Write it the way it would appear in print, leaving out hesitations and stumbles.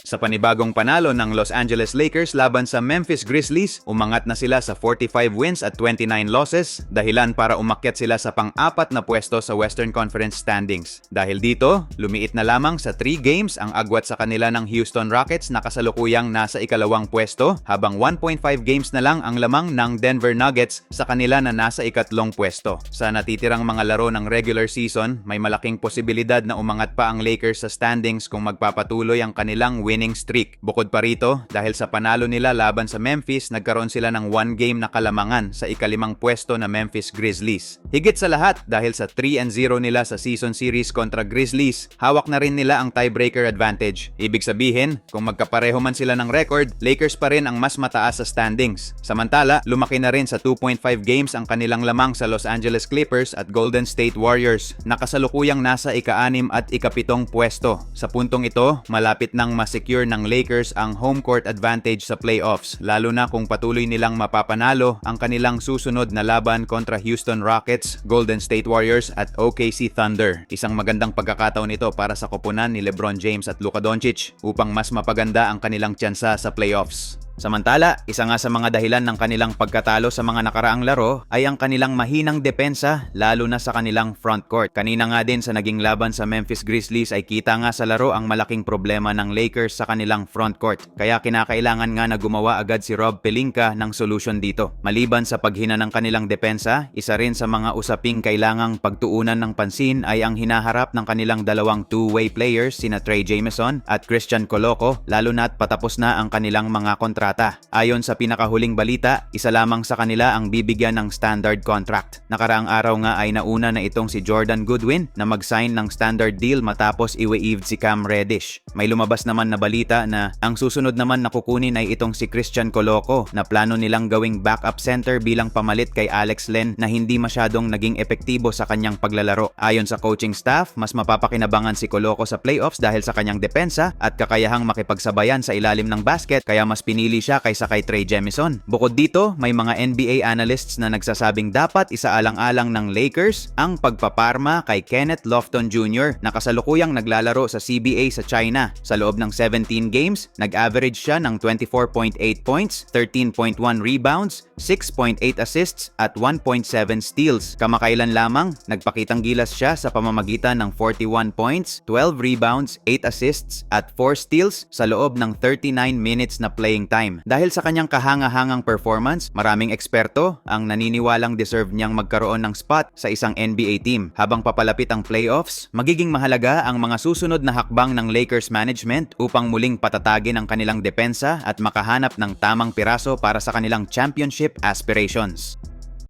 Sa panibagong panalo ng Los Angeles Lakers laban sa Memphis Grizzlies, umangat na sila sa 45 wins at 29 losses, dahilan para umakyat sila sa pang-apat na pwesto sa Western Conference standings. Dahil dito, lumiit na lamang sa 3 games ang agwat sa kanila ng Houston Rockets na kasalukuyang nasa ikalawang pwesto, habang 1.5 games na lang ang lamang ng Denver Nuggets sa kanila na nasa ikatlong pwesto. Sa natitirang mga laro ng regular season, may malaking posibilidad na umangat pa ang Lakers sa standings kung magpapatuloy ang kanilang winning streak. Bukod pa rito, dahil sa panalo nila laban sa Memphis, nagkaroon sila ng 1 game na kalamangan sa ikalimang pwesto na Memphis Grizzlies. Higit sa lahat, dahil sa 3-0 nila sa season series kontra Grizzlies, hawak na rin nila ang tiebreaker advantage. Ibig sabihin, kung magkapareho man sila ng record, Lakers pa rin ang mas mataas sa standings. Samantala, lumaki na rin sa 2.5 games ang kanilang lamang sa Los Angeles Clippers at Golden State Warriors, na kasalukuyang nasa ika-6 at ika-7 pwesto. Sa puntong ito, malapit nang ma-secure ng Lakers ang home court advantage sa playoffs, lalo na kung patuloy nilang mapapanalo ang kanilang susunod na laban kontra Houston Rockets, Golden State Warriors at OKC Thunder. Isang magandang pagkakataon ito para sa koponan ni LeBron James at Luka Doncic upang mas mapaganda ang kanilang tsansa sa playoffs. Samantala, isa nga sa mga dahilan ng kanilang pagkatalo sa mga nakaraang laro ay ang kanilang mahinang depensa, lalo na sa kanilang front court. Kanina nga din sa naging laban sa Memphis Grizzlies ay kita nga sa laro ang malaking problema ng Lakers sa kanilang front court. Kaya kinakailangan nga na gumawa agad si Rob Pelinka ng solusyon dito. Maliban sa paghina ng kanilang depensa, isa rin sa mga usaping kailangang pagtuunan ng pansin ay ang hinaharap ng kanilang dalawang two-way players, sina Trey Jameson at Christian Coloco, lalo na't patapos na ang kanilang mga kontrata. Ayon sa pinakahuling balita, isa lamang sa kanila ang bibigyan ng standard contract. Nakaraang araw nga ay nauna na itong si Jordan Goodwin na mag-sign ng standard deal matapos i-waived si Cam Reddish. May lumabas naman na balita na ang susunod naman na kukunin ay itong si Christian Coloco na plano nilang gawing backup center bilang pamalit kay Alex Len na hindi masyadong naging epektibo sa kanyang paglalaro. Ayon sa coaching staff, mas mapapakinabangan si Coloco sa playoffs dahil sa kanyang depensa at kakayahang makipagsabayan sa ilalim ng basket, kaya mas pinili siya kaysa kay Trey Jameson. Bukod dito, may mga NBA analysts na nagsasabing dapat isaalang-alang ng Lakers ang pagpaparma kay Kenneth Lofton Jr. na kasalukuyang naglalaro sa CBA sa China. Sa loob ng 17 games, nag-average siya ng 24.8 points, 13.1 rebounds, 6.8 assists at 1.7 steals. Kamakailan lamang, nagpakitang gilas siya sa pamamagitan ng 41 points, 12 rebounds, 8 assists at 4 steals sa loob ng 39 minutes na playing time. Dahil sa kanyang kahanga-hangang performance, maraming eksperto ang naniniwalang deserve niyang magkaroon ng spot sa isang NBA team. Habang papalapit ang playoffs, magiging mahalaga ang mga susunod na hakbang ng Lakers management upang muling patatagin ang kanilang depensa at makahanap ng tamang piraso para sa kanilang championship aspirations.